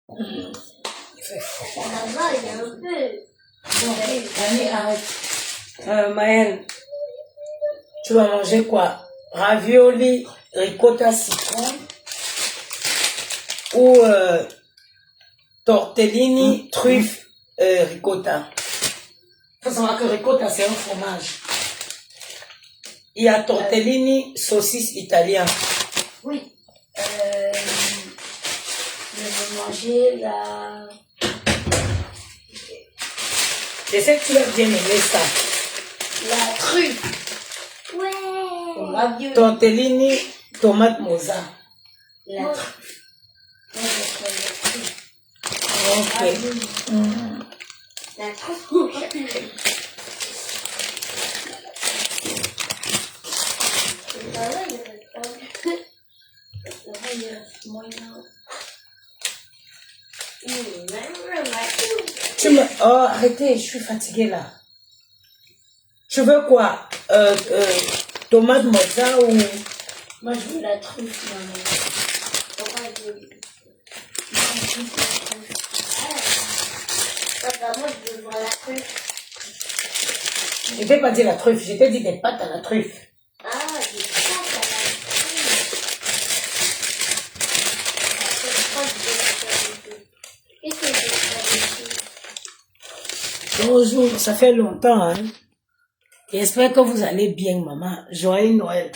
Ça va, il y a un peu. Bon, allez, arrête. Maëlle, tu vas manger quoi? Ravioli, ricotta, citron ou tortellini, truffe, ricotta. Il faut savoir que ricotta, c'est un fromage. Il y a tortellini, saucisse italien. Oui. Je vais manger la... Je sais que tu vas bien aimer ça. La truffe. Ouais. Tortellini, tomate mozza. La truffe. Ok. La truffe. Tu me... Oh, arrêtez, je suis fatiguée là. Tu veux quoi? Tomate mozza ou... Moi, je veux la truffe, maman. Moi, je veux voir la truffe. Je t'ai pas dit la truffe, je t'ai dit des pâtes à la truffe. Ah, des pâtes à la truffe. Qu'est-ce que c'est? Bonjour, ça fait longtemps, hein. J'espère que vous allez bien, maman. Joyeux Noël.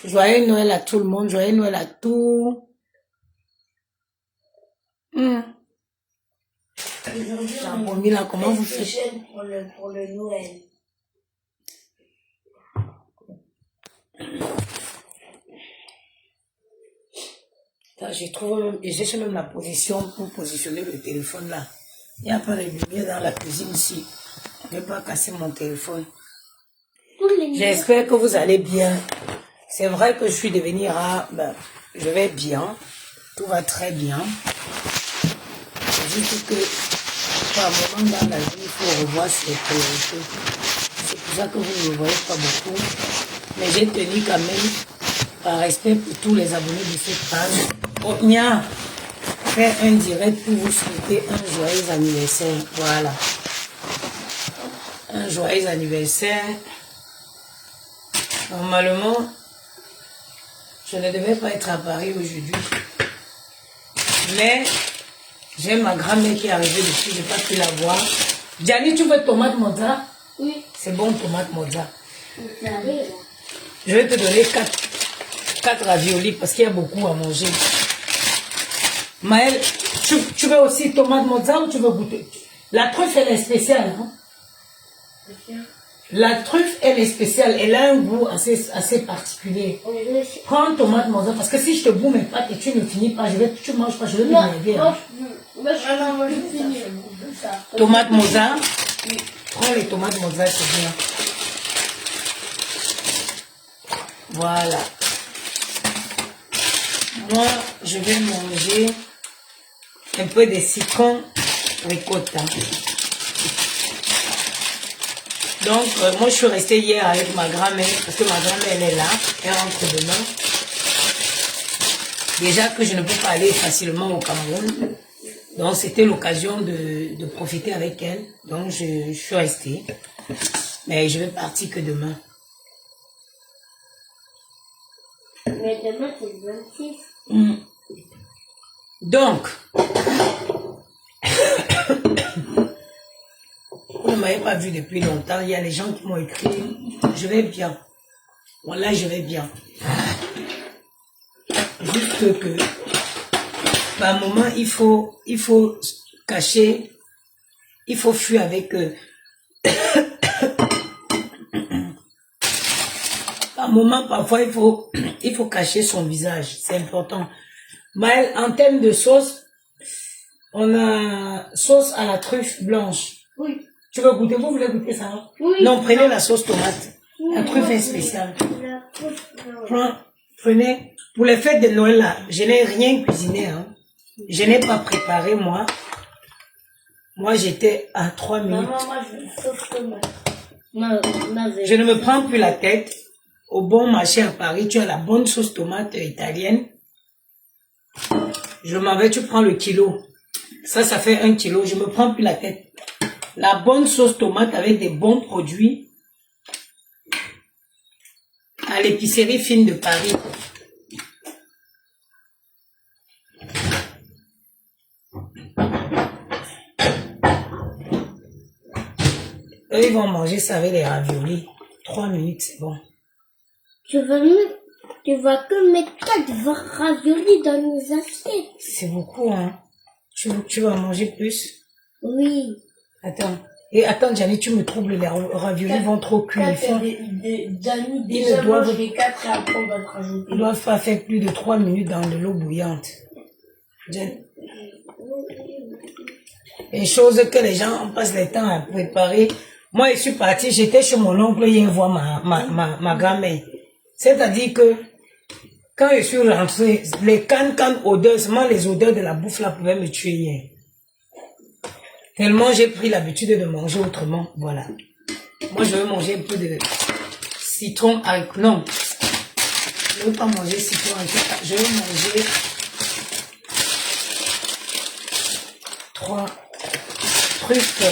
Joyeux Noël à tout le monde, joyeux Noël à tout. Aujourd'hui, là, comment vous faites? Pour le Noël. Je cherche même la position pour positionner le téléphone là. Il n'y a pas de lumière dans la cuisine ici. Je ne vais pas casser mon téléphone. J'espère que vous allez bien. C'est vrai que je suis devenue rare. Ben, je vais bien. Tout va très bien. C'est juste que par moment dans la vie, il faut revoir ses priorités. C'est pour ça que vous ne me voyez pas beaucoup. Mais j'ai tenu quand même, par respect pour tous les abonnés de cette page, Otnia, faire un direct pour vous souhaiter un joyeux anniversaire. Voilà. Un joyeux anniversaire. Normalement, je ne devais pas être à Paris aujourd'hui. Mais j'ai ma grand-mère qui est arrivée depuis, je n'ai pas pu la voir. Gianni, tu veux tomate mozza? Oui. C'est bon, tomate mozza. J'arrive. Je vais te donner 4 raviolis parce qu'il y a beaucoup à manger. Maëlle, tu veux aussi tomate mozza ou tu veux goûter? La truffe, elle est spéciale. Hein? La truffe, elle est spéciale. Elle a un goût assez particulier. Prends tomate mozza parce que si je te boue mes pâtes et tu ne finis pas, tu ne manges pas, je vais t'énerver. Hein? Moi, je finis. Tomate mozza. Oui. Prends les tomates mozza, c'est bien. Voilà. Moi, je vais manger un peu de citron ricotta. Donc, moi, je suis restée hier avec ma grand-mère, parce que ma grand-mère, elle est là, elle rentre demain. Déjà que je ne peux pas aller facilement au Cameroun. Donc, c'était l'occasion de profiter avec elle. Donc, je suis restée. Mais je vais partir que demain. Mais demain, c'est le 26. Donc, vous ne m'avez pas vu depuis longtemps. Il y a les gens qui m'ont écrit. Je vais bien. Voilà, je vais bien. Juste que, par moment, il faut cacher, il faut fuir avec eux. Par moment, parfois, il faut cacher son visage. C'est important. Mais en termes de sauce, on a sauce à la truffe blanche. Oui. Tu veux goûter? Vous voulez goûter ça? Oui. Non, prenez la sauce tomate. La truffe est spéciale. Prenez. Pour les fêtes de Noël, là, je n'ai rien cuisiné. Hein. Je n'ai pas préparé, moi. Moi, j'étais à 3 minutes. Maman, moi, je veux une sauce tomate. Je ne me prends plus la tête. Au bon marché à Paris, tu as la bonne sauce tomate italienne. Je m'en vais, tu prends le kilo. Ça fait 1 kilo. Je me prends plus la tête. La bonne sauce tomate avec des bons produits. À l'épicerie fine de Paris. Eux, ils vont manger ça avec les raviolis. 3 minutes, c'est bon. Tu vas que mettre 4 raviolis dans nos assiettes. C'est beaucoup, hein. Tu vas manger plus? Oui. Attends. Et attends, Gianni, tu me troubles, les raviolis vont trop cuire. Gianni, déjà mange les 4 et après on va le rajouter. Ils doivent pas faire plus de 3 minutes dans de l'eau bouillante. Les choses que les gens passent le temps à préparer. Moi, je suis partie, j'étais chez mon oncle hier voir ma grand-mère. C'est-à-dire que quand je suis rentrée, les cannes odeurs, seulement les odeurs de la bouffe là pouvaient me tuer hier. Tellement j'ai pris l'habitude de manger autrement, voilà. Moi, je veux manger un peu de citron avec... Non, je ne veux pas manger citron avec... Je veux manger 3 trucs...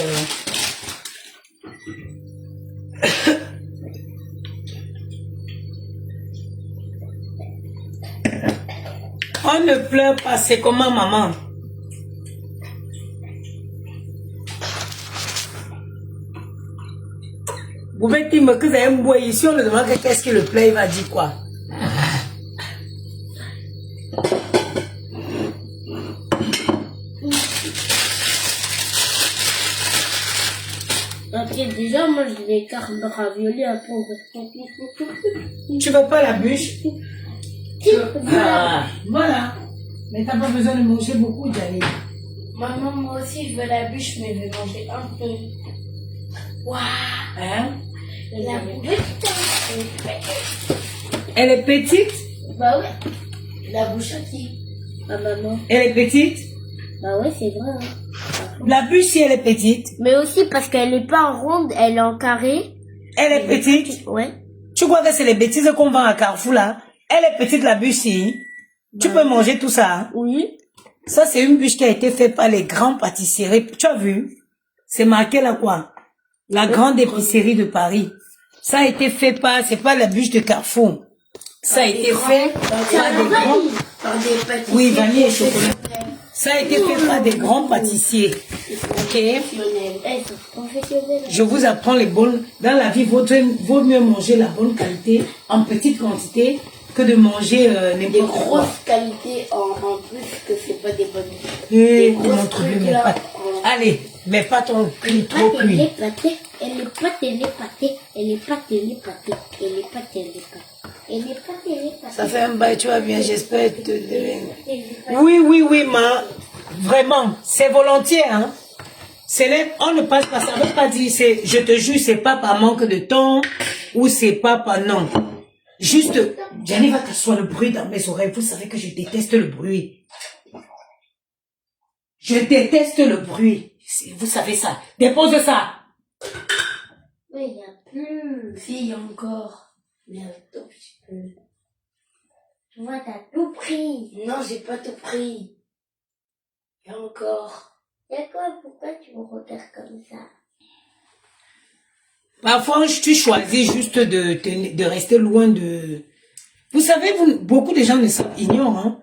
On ne pleure pas, c'est comment maman? Vous pouvez dire que vous avez un bois ici, on le demande qu'est-ce qu'il le plaît, il va dire quoi? Ok, déjà, moi, je les cartes de raviolis après on va... Tu veux pas la bûche? Ah, voilà. Mais t'as pas besoin de manger beaucoup, Gianni. Maman, moi aussi, je veux la bûche, mais je vais manger un peu. Waouh! Hein? La bûche, Elle est petite? bah ouais. La bouche aussi. Ah, maman. Elle est petite? Bah ouais, c'est vrai. Hein. La bûche, si elle est petite. Mais aussi parce qu'elle n'est pas en ronde, elle est en carré. Elle est petite? Ouais. Tu crois que c'est les bêtises qu'on vend à Carrefour là? Elle est petite, la bûche, si. Tu peux manger tout ça, hein? Oui. Ça, c'est une bûche qui a été faite par les grands pâtisseries. Tu as vu? C'est marqué là quoi? La grande épicerie de Paris. Ça a été fait par, c'est pas la bûche de Carrefour. Ça a été fait par des grands... pâtissiers. Oui, vanille et chocolat. Ça a été fait par des grands pâtissiers. Ok? Je vous apprends les bonnes... Dans la vie, vaut mieux manger la bonne qualité en petite quantité que de manger des grosses qualités en plus que c'est pas des bonnes. Et mon truc, mais pas. Allez, mais pas ton cuit trop cuit. Elle est pâtée. Ça fait un bail, tu vas bien, j'espère. Oui, ma. Vraiment, c'est volontiers, hein. On ne passe pas, ça ne veut pas dire, je te jure, c'est pas par manque de temps ou c'est pas par non. Juste, Gianni va t'asseoir le bruit dans mes oreilles. Vous savez que je déteste le bruit. Je déteste le bruit. Vous savez ça. Dépose ça. Mais il n'y a plus. Si, il y a encore. Mais un tout petit peu. Tu vois, t'as tout pris. Non, j'ai pas tout pris. Il y a encore. Il y a quoi? Pourquoi tu me regardes comme ça? Parfois, tu choisis juste de rester loin de... Vous savez, beaucoup de gens ignorent. Hein?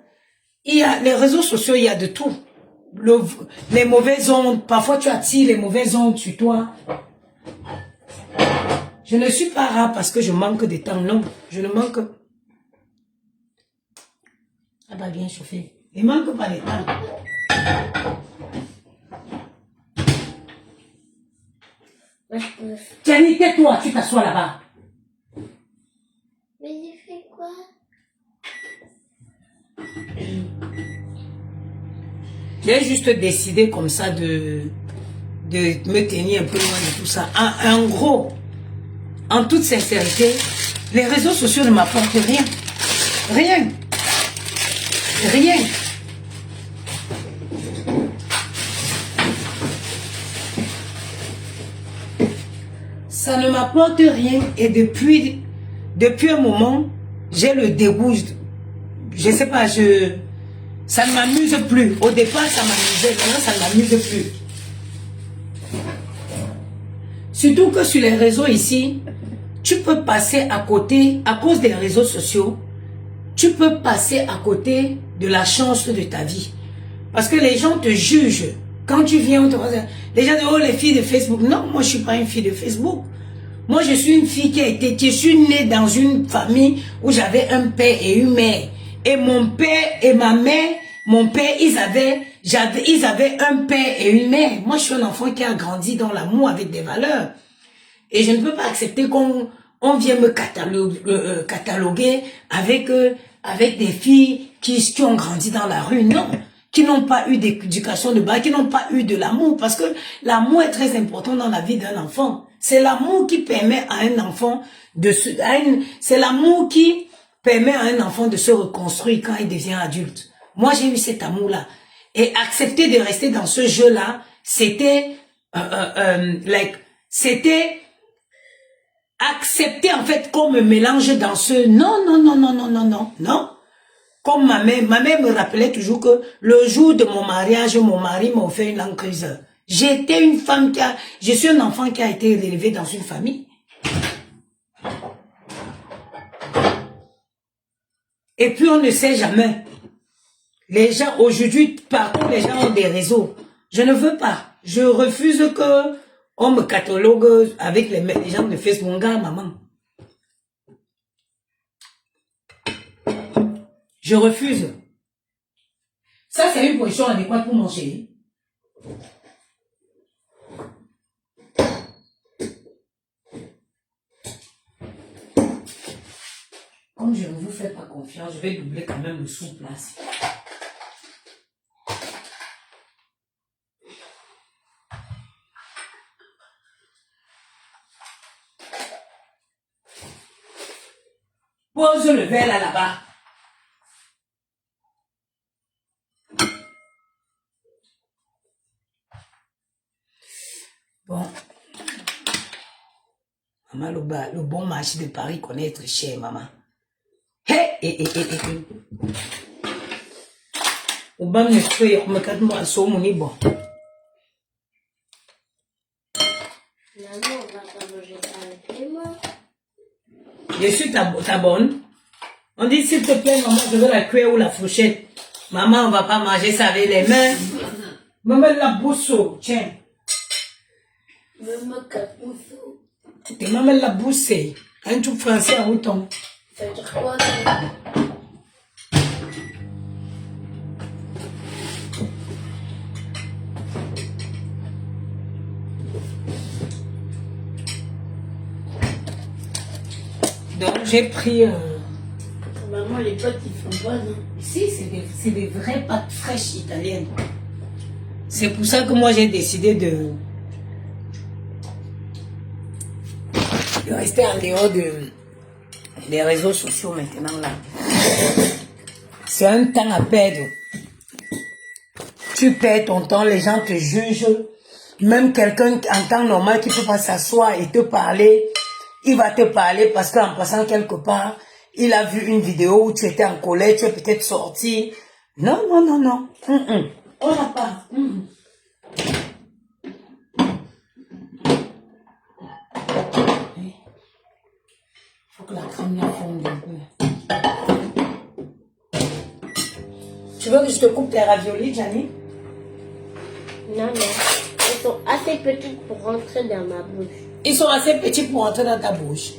Il y a les réseaux sociaux, il y a de tout. Les mauvaises ondes, parfois tu attires les mauvaises ondes sur toi. Je ne suis pas rare parce que je manque de temps. Non, je ne manque... Ah bah bien chauffé. Il ne manque pas de temps. Gianni, tais-toi, tu t'assois là-bas. Mais j'ai fait quoi? J'ai juste décidé comme ça de me tenir un peu loin de tout ça. En gros, en toute sincérité, les réseaux sociaux ne m'apportent rien. Rien. Rien. Ça ne m'apporte rien et depuis un moment, j'ai le dégoût. Je sais pas, Ça ne m'amuse plus. Au départ, ça m'amusait. Maintenant, ça ne m'amuse plus. Surtout que sur les réseaux ici, tu peux passer à côté, à cause des réseaux sociaux, tu peux passer à côté de la chance de ta vie. Parce que les gens te jugent. Quand tu viens, les gens disent, oh, les filles de Facebook. Non, moi, je ne suis pas une fille de Facebook. Moi, je suis une fille qui suis née dans une famille où j'avais un père et une mère. Et mon père et ma mère, mon père, ils avaient un père et une mère. Moi, je suis un enfant qui a grandi dans l'amour avec des valeurs. Et je ne peux pas accepter qu'on vienne me cataloguer avec des filles qui ont grandi dans la rue. Non, qui n'ont pas eu d'éducation de base, qui n'ont pas eu de l'amour. Parce que l'amour est très important dans la vie d'un enfant. C'est l'amour qui permet à un enfant c'est l'amour qui permet à un enfant de se reconstruire quand il devient adulte. Moi, j'ai eu cet amour-là. Et accepter de rester dans ce jeu-là, c'était accepter en fait qu'on me mélange dans ce non. Comme ma mère me rappelait toujours que le jour de mon mariage, mon mari m'a offert une langue crise. J'étais une femme je suis un enfant qui a été élevé dans une famille. Et puis on ne sait jamais. Les gens, aujourd'hui, partout, les gens ont des réseaux. Je ne veux pas. Je refuse que on me catalogue avec les gens de Facebook. Mon gars, maman. Je refuse. Ça, c'est une position adéquate pour mon chéri. Comme je ne vous fais pas confiance, je vais doubler quand même le sous-place. Pose le verre là-bas. Bon. Maman, le bon marché de Paris connaît être cher, maman. Hé, Obama ne peut pas me faire moi so moni bon. Je suis ta bonne. On dit s'il te plaît, maman, je veux la cuillère ou la fourchette. Maman, on va pas manger ça avec les mains. Maman, la bousse, tiens. Maman, capousse. T'es maman la bousse. Un truc français à autant. Ça veut dire quoi? Donc j'ai pris... Maman, les pâtes, ils font pas, non? Si, c'est des vraies pâtes fraîches italiennes. C'est pour ça que moi j'ai décidé de rester en dehors des réseaux sociaux maintenant là. C'est un temps à perdre. Tu perds ton temps, les gens te jugent. Même quelqu'un en temps normal qui peut pas s'asseoir et te parler, il va te parler parce qu'en passant quelque part, il a vu une vidéo où tu étais en colère, tu es peut-être sorti. Non. On n'a pas. Faut que la crème fonde un peu. Tu veux que je te coupe tes raviolis, Gianni? Non. Ils sont assez petits pour rentrer dans ma bouche. Ils sont assez petits pour rentrer dans ta bouche.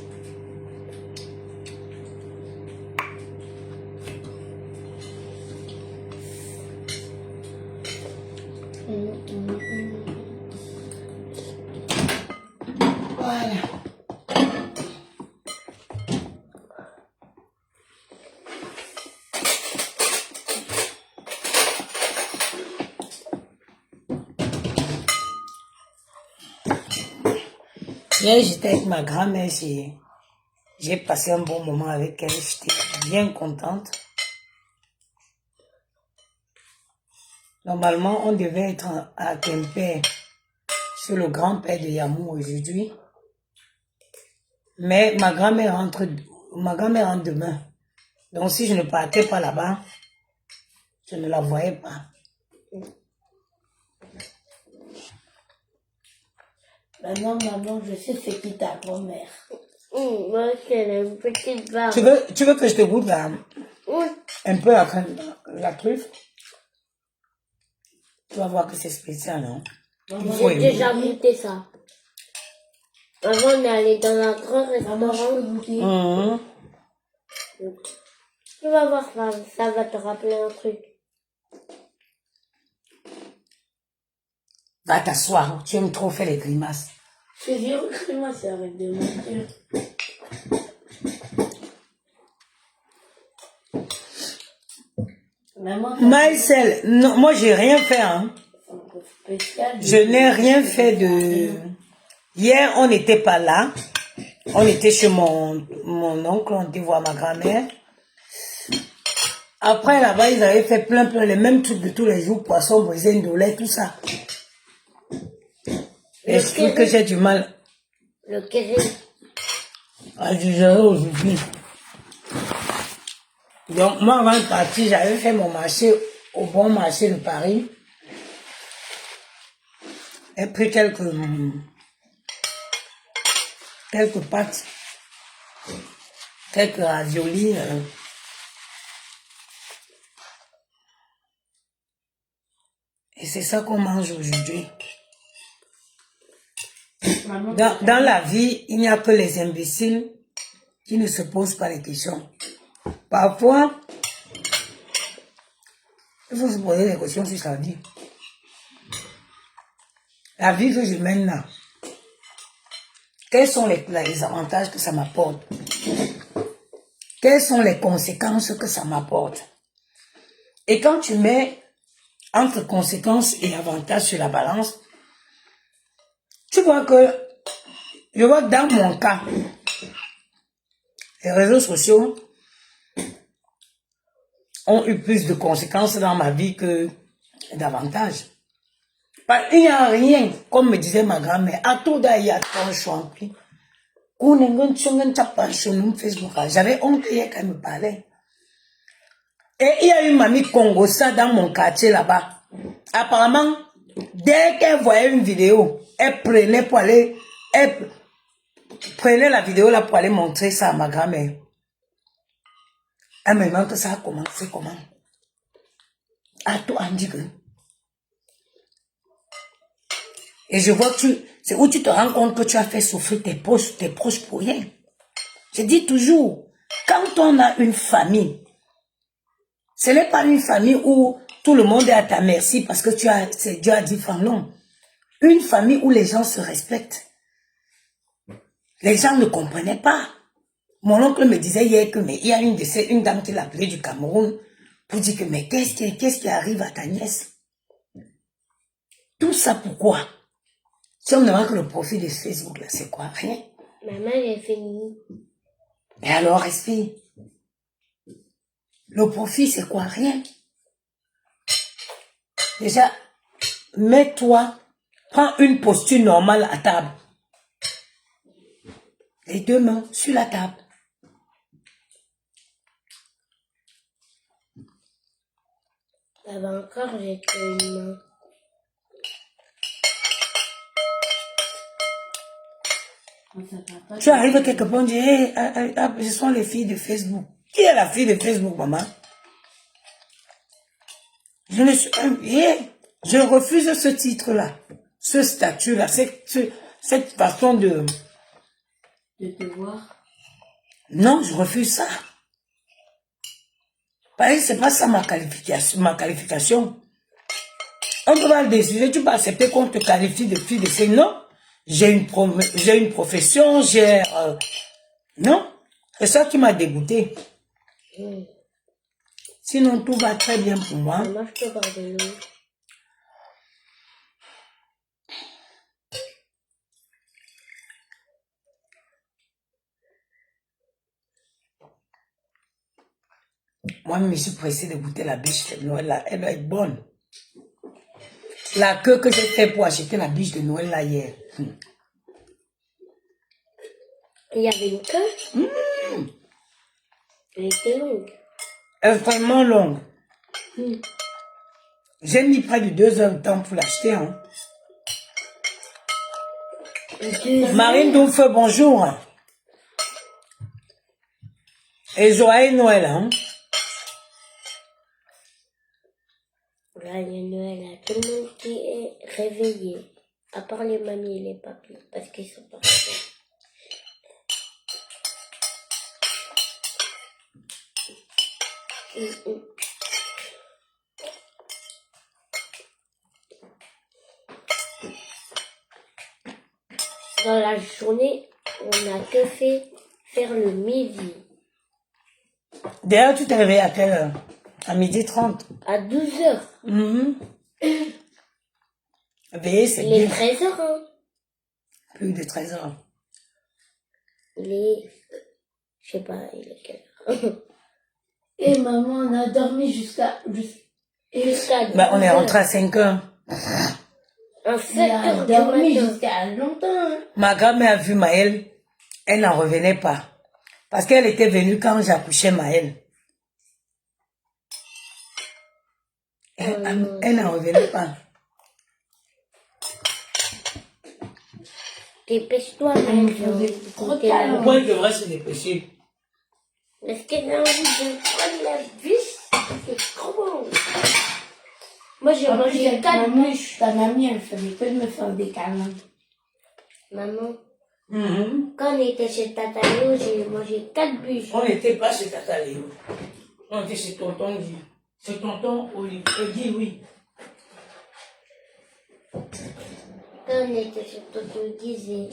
Voilà. Hier, j'étais avec ma grand-mère, j'ai passé un bon moment avec elle, j'étais bien contente. Normalement, on devait être à Quimper, chez le grand-père de Yamou aujourd'hui. Mais ma grand-mère rentre demain. Donc si je ne partais pas là-bas, Je ne la voyais pas. Maintenant, maman, je sais c'est qui ta grand-mère. Moi, c'est une petite barbe. Tu veux que je te goûte un peu la truffe? Tu vas voir que c'est spécial, non? J'ai déjà goûté ça. Avant, on est allé dans un grand restaurant. Tu vas voir, ça va te rappeler un truc. Va t'asseoir, tu aimes trop faire les grimaces. C'est zéro grimace, arrête de mentir. Maïsel, non, moi j'ai rien fait. Hein. Je n'ai rien fait de... Hier, on n'était pas là. On était chez mon oncle, on était voir ma grand-mère. Après, là-bas, ils avaient fait plein, les mêmes trucs de tous les jours, poisson, brisé, ndolé, tout ça. Et je trouve que j'ai du mal. Le kéri. À digérer aujourd'hui. Donc, moi, avant de partir, j'avais fait mon marché au bon marché de Paris. Et pris quelques pâtes, quelques raviolis. Et c'est ça qu'on mange aujourd'hui. Dans la vie, il n'y a que les imbéciles qui ne se posent pas les questions. Parfois, il faut se poser des questions sur sa vie. La vie que je mène là, quels sont les avantages que ça m'apporte? Quelles sont les conséquences que ça m'apporte? Et quand tu mets entre conséquences et avantages sur la balance, tu vois que, je vois que dans mon cas, les réseaux sociaux ont eu plus de conséquences dans ma vie que d'avantages. Il n'y a rien, comme me disait ma grand-mère, à tout d'ailleurs, ton champi. J'avais honte hier quand elle me parlait. Et il y a une mamie Congosa dans mon quartier là-bas. Apparemment, dès qu'elle voyait une vidéo, elle prenait la vidéo là pour aller montrer ça à ma grand-mère. Elle me demande que ça a commencé comment? À tout en dit que. Et je vois que c'est où tu te rends compte que tu as fait souffrir tes proches pour rien. Je dis toujours, quand on a une famille, ce n'est pas une famille où tout le monde est à ta merci parce que Dieu a dit non. Une famille où les gens se respectent. Les gens ne comprenaient pas. Mon oncle me disait hier que il y a une dame qui l'appelait du Cameroun pour dire que mais qu'est-ce qui arrive à ta nièce? Tout ça pourquoi? Si on me demande que le profil de Facebook là, c'est quoi? Rien. Maman, j'ai fini. Et alors, respire. Le profit, c'est quoi? Rien. Déjà, mets-toi, prends une posture normale à table. Les deux mains sur la table. Ça va encore, j'ai que une main. Tu arrives quelque part, on dit, hey, ce sont les filles de Facebook. Qui est la fille de Facebook, maman? Je refuse ce titre-là, ce statut-là, cette façon de te voir. Non, je refuse ça. Parce que c'est pas ça ma qualification. On peut pas décider, tu peux accepter qu'on te qualifie de fille de ces. Non, j'ai une profession, non, c'est ça qui m'a dégoûté. Sinon, tout va très bien pour moi. Maman, je peux boire de l'eau. Moi, je me suis pressée de goûter la biche de Noël là. Elle doit être bonne. La queue que j'ai fait pour acheter la biche de Noël là hier. Il y avait une queue? Elle était longue. Elle est vraiment longue. J'ai mis près de 2 heures de temps pour l'acheter. Hein. Marine Douffe, bonjour. Et joyeux Noël. Hein. Joyeux Noël à tout le monde qui est réveillé. À part les mamies et les papis, parce qu'ils sont pas réveillés. Dans la journée, on n'a que fait faire le midi. D'ailleurs, tu t'es réveillé à quelle heure? À 12h30. À 12h. Veiller, c'est Il est bien. 13h, hein. Plus de 13 heures. Il est... Je sais pas, il est quelle heure. Et maman, on a dormi jusqu'à Bah, on est rentré à 5 heures. À 7 heures du matin. Jusqu'à longtemps. Hein. Ma grand-mère a vu Maëlle. Elle n'en revenait pas. Parce qu'elle était venue quand j'accouchais Maëlle. Elle n'en revenait pas. Dépêche-toi, maman. Pourquoi il devrait se dépêcher? Parce qu'elle a envie de prendre la bûche. C'est trop bon. Moi, j'ai mangé 4 bûches. Ta mamie, elle faisait que de me faire des câlins. Maman, quand on était chez Tata Léo, j'ai mangé 4 bûches. On n'était pas chez Tata Léo. On était chez tonton Guy. Chez tonton Olivier. Guy, oui. Quand on était chez tonton Guy,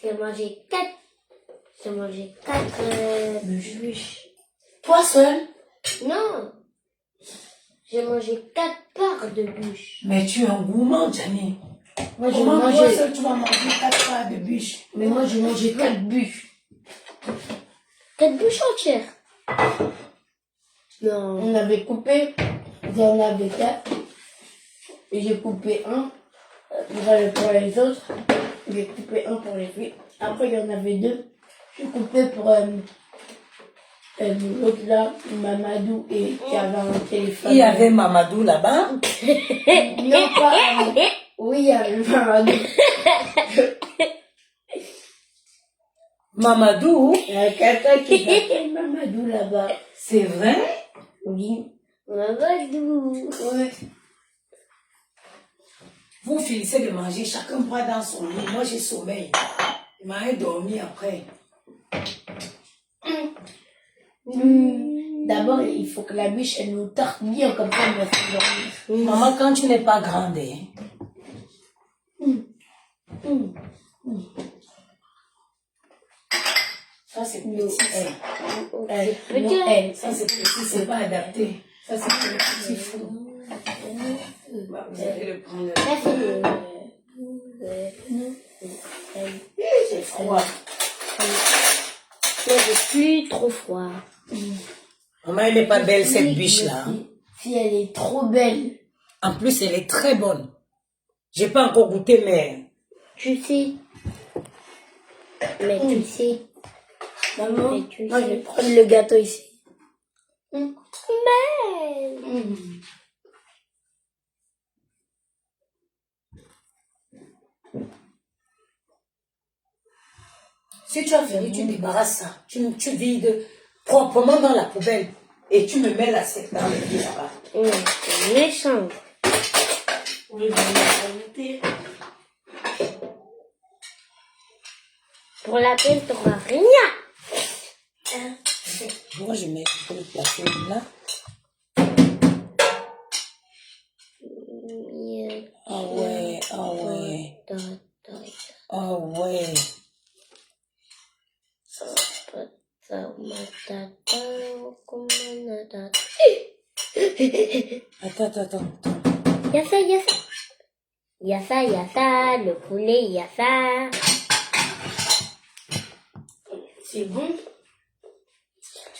j'ai mangé 4 bûches. Toi seul? Non. J'ai mangé 4 parts de bûches. Mais tu es un gourmand, Gianni. Moi, j'ai Comment mangé... toi seul, tu vas manger 4 parts de bûches? Mais moi, j'ai mangé 4 bûches. 4 bûches entières. Non. On avait coupé, j'en avais 4. Et j'ai coupé un pour les autres. J'ai coupé un pour les filles. Après, il y en avait 2. J'ai coupé pour l'autre là, Mamadou, et qui avait un téléphone. Il y avait Mamadou là-bas? Non, pas. Oui, il y avait Mamadou. Mamadou? Il y a quelqu'un qui s'appelle Mamadou là-bas. C'est vrai? Oui. Mamadou. Oui. Vous finissez de manger, chacun prend dans son lit. Moi, j'ai sommeil. Il m'a dormi après. D'abord, il faut que la bûche, elle nous tarte bien, comme ça, on va s'endormir. Maman, quand tu n'es pas grande, hein? Ça, c'est petit. Ça, c'est petit, c'est pas adapté. Ça, c'est pour le petit fou. Vous allez le prendre. Ça, c'est le... C'est froid. Moi, j'ai plus trop froid. Maman, elle n'est pas belle, cette bûche-là. Si, elle est trop belle. En plus, elle est très bonne. J'ai pas encore goûté, mais... Tu sais. Mais tu sais. Maman, moi, je vais prendre le gâteau ici. Mais... Si tu as fini, tu débarrasses ça. Tu vides proprement dans la poubelle. Et tu me mets l'assiette dans le lit là-bas. C'est méchant. Oui, mais Pour la peine, t'auras rien. moi, je mets le plateau là. Ah ouais, ah ouais. Ah ouais. Attends. Yassa, le poulet, yassa. C'est bon?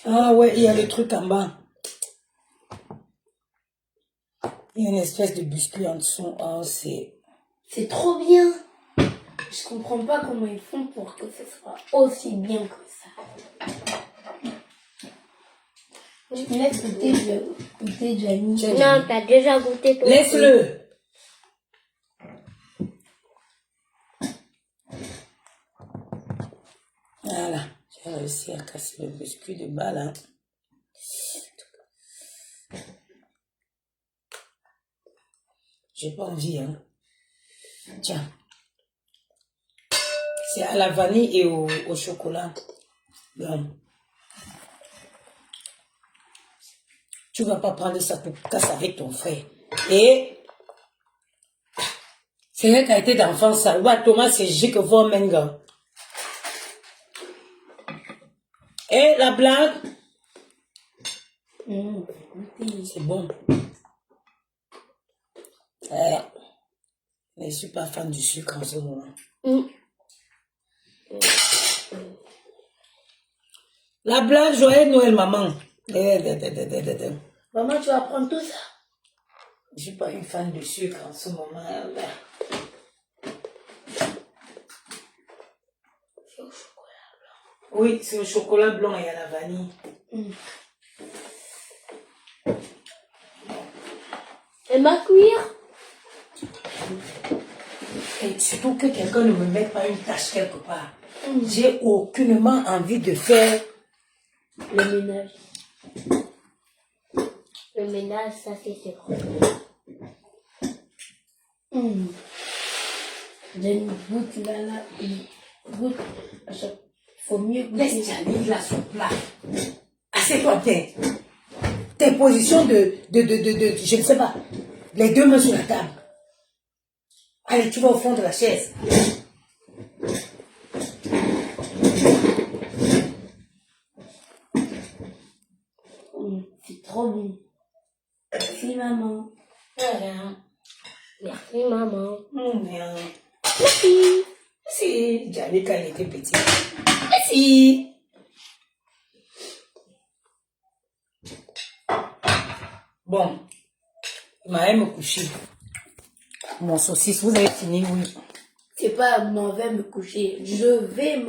Ah ouais, il y a le truc en bas. Il y a une espèce de biscuit en dessous. Oh, c'est trop bien. Je comprends pas comment ils font pour que ce soit aussi bien que ça. Je me laisse goûter Gianni. Non, t'as déjà goûté toi. Laisse-le. Voilà. J'ai réussi à casser le biscuit de balle. Hein. J'ai pas envie, hein. Tiens. C'est à la vanille et au chocolat. Donc, tu vas pas prendre ça pour casser avec ton frère. Et c'est une qualité d'enfant, ça. Ouais, Thomas, c'est J que vous menga. Et la blague, c'est bon. Mais je suis pas fan du sucre en ce moment. La blague, joyeux Noël, maman. Maman, tu vas prendre tout ça? Je suis pas une fan de sucre en ce moment. C'est au chocolat blanc. Oui, c'est au chocolat blanc et à la vanille. Et ma cuillère? Et surtout que quelqu'un ne me mette pas une tâche quelque part. J'ai aucunement envie de faire le ménage. Le ménage, ça c'est quoi? J'ai une goutte là, une goutte. Faut mieux goûter. Laisse Gianni là sur plat. Assieds-toi bien. Tes positions je ne sais pas, les deux mains sur la table. Allez, tu vas au fond de la chaise. C'est trop bon. Merci, maman. Voilà. Merci maman. Merci. Merci. Gianni quand il était petit. Merci. Bon, il m'a me coucher. Mon saucisse, vous avez fini, oui. C'est pas m'en vais me coucher. Je vais me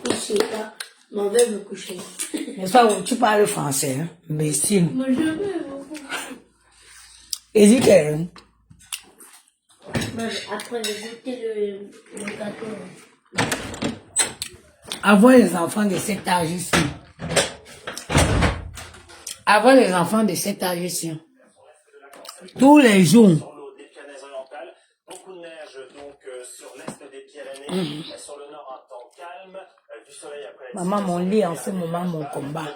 coucher, pas m'en vais me coucher. Mais ça, tu parles français, hein? Mais si. Mais je vais me coucher. Et dis que. Après, j'ai goûté le gâteau. Avoir les enfants de cet âge ici. Avoir les enfants de cet âge ici. Tous les jours. Beaucoup de neige donc sur l'est des Pyrénées, sur le nord un temps calme, du soleil après. Maman, mon lit en ce moment, mon combat.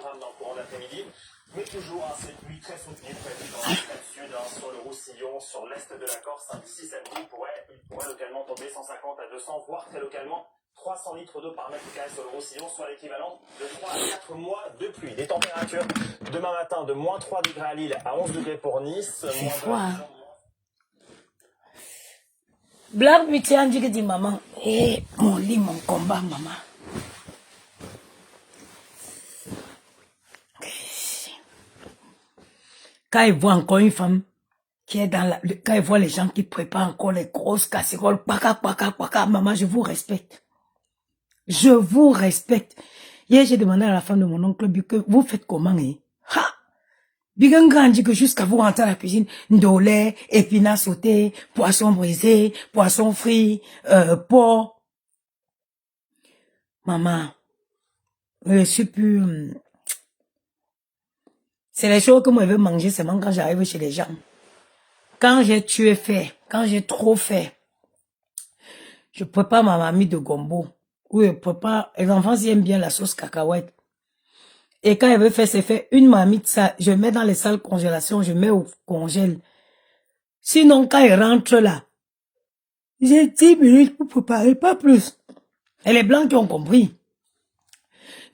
Mais toujours cette nuit très soutenue prévue dans le sud, sur le Roussillon, sur l'est de la Corse. D'ici samedi, il pourrait localement tomber 150 à 200, voire très localement 300 litres d'eau par mètre carré sur le Roussillon, soit l'équivalent de 3 à 4 mois de pluie. Des températures demain matin de moins 3 degrés à Lille à 11 degrés pour Nice. C'est froid. Blague, mais tu as dit que dit maman. Eh, mon lit, mon combat, maman. Quand il voit encore une femme qui est dans la... Quand il voit les gens qui préparent encore les grosses casseroles, maman, je vous respecte. Je vous respecte. Hier, j'ai demandé à la femme de mon oncle que vous faites comment, hein? Ha! Bigan grandi que jusqu'à vous rentrer à la cuisine, ndolé, épinards sautés, poisson brisé, poisson frit, porc. Maman, je suis plus... C'est les choses que moi je veux manger seulement quand j'arrive chez les gens. Quand j'ai tué fait, quand j'ai trop fait, je prépare ma mamie de gombo. Ou je prépare, les enfants aiment bien la sauce cacahuète. Et quand elle veut faire, c'est fait une mamie, ça, je mets dans les salles de congélation, je mets au congèle. Sinon, quand elle rentre là, j'ai 10 minutes pour préparer, pas plus. Et les blancs qui ont compris.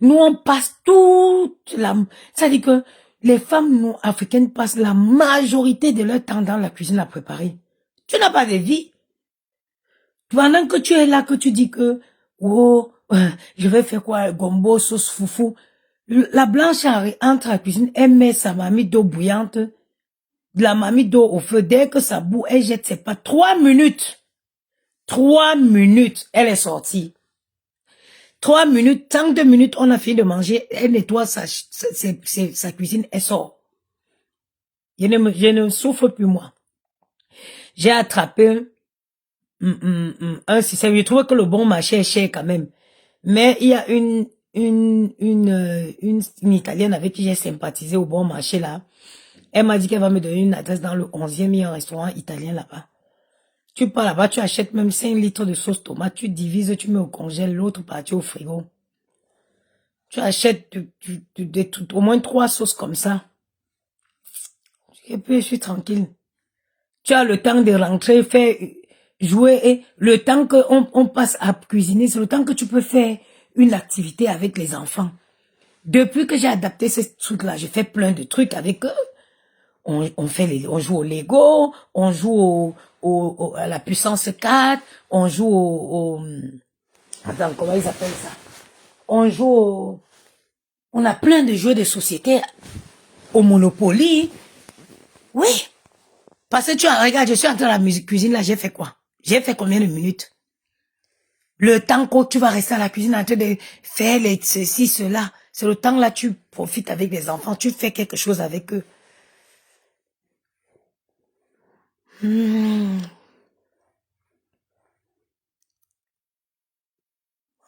Nous, on passe toute la... Ça dit que les femmes nous, africaines passent la majorité de leur temps dans la cuisine à préparer. Tu n'as pas de vie. Pendant que tu es là, que tu dis que, oh, je vais faire quoi, gombo, sauce foufou. La blanche entre à la cuisine, elle met sa mamie d'eau bouillante, de la mamie d'eau au feu. Dès que ça bout, elle jette ses pâtes. 3 minutes. 3 minutes, elle est sortie. 3 minutes, tant 2 minutes, on a fini de manger, elle nettoie sa cuisine, elle sort. Je ne souffre plus, moi. J'ai attrapé un système. Je trouve que le bon marché est cher quand même. Mais il y a une Italienne avec qui j'ai sympathisé au bon marché là. Elle m'a dit qu'elle va me donner une adresse dans le 11e, il y a un restaurant italien là-bas. Tu pars là-bas, tu achètes même 5 litres de sauce tomate, tu divises, tu mets au congèle, l'autre partie au frigo. Tu achètes au moins 3 sauces comme ça. Et puis je suis tranquille. Tu as le temps de rentrer, faire, jouer, et le temps qu'on passe à cuisiner, c'est le temps que tu peux faire une activité avec les enfants. Depuis que j'ai adapté ce truc-là, j'ai fait plein de trucs avec eux. On joue au Lego, on joue à la puissance 4, on joue attends, comment ils appellent ça? On a plein de jeux de société au Monopoly. Oui. Parce que regarde, je suis en train de la musique cuisine là, j'ai fait quoi? J'ai fait combien de minutes? Le temps que tu vas rester à la cuisine en train de faire ceci, cela, c'est le temps là, tu profites avec les enfants, tu fais quelque chose avec eux.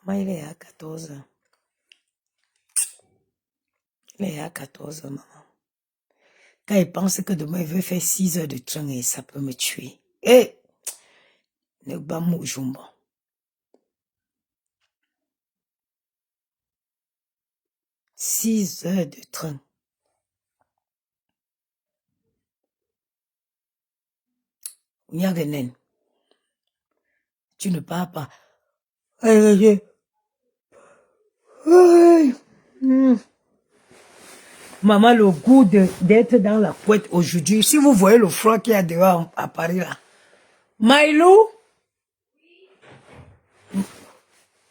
Maman, il est à 14 heures. Il est à 14 heures, maman. Quand il pense que demain, il veut faire 6 heures de train et ça peut me tuer. Eh! Ne pas mourir. 6 heures de train. Il y a des naines. Tu ne pars pas. Maman, le goût d'être dans la couette aujourd'hui. Si vous voyez le froid qu'il y a dehors à Paris là. Maïlou,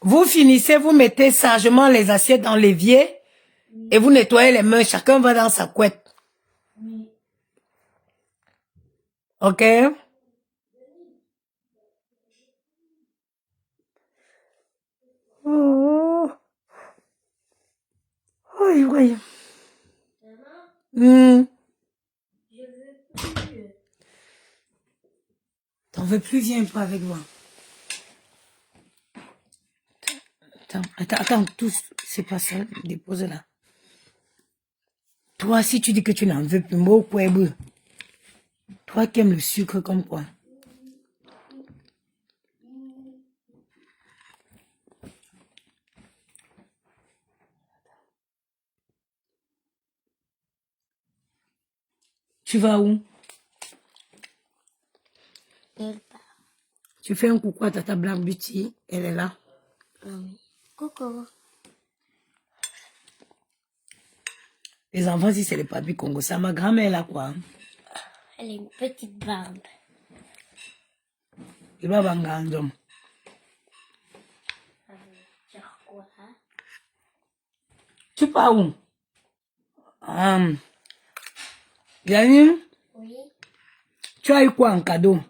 vous finissez, vous mettez sagement les assiettes dans l'évier et vous nettoyez les mains. Chacun va dans sa couette. Ok? Oh. Oui, oui. T'en veux plus, viens pas avec moi. Attends, tous, c'est pas ça, dépose là. Toi, si tu dis que tu n'en veux plus, moi, quoi, toi qui aimes le sucre comme quoi. Tu vas où? Tu fais un coucou à Tata Black Beauty, elle est là. Oui. Coucou. Les enfants, si c'est les papis Congo, ça, ma grand-mère là quoi. Elle a une petite barbe. Il va bangandom. Genre quoi? Tu pars où? Yannick, Oui. tu as eu quoi en cadeau?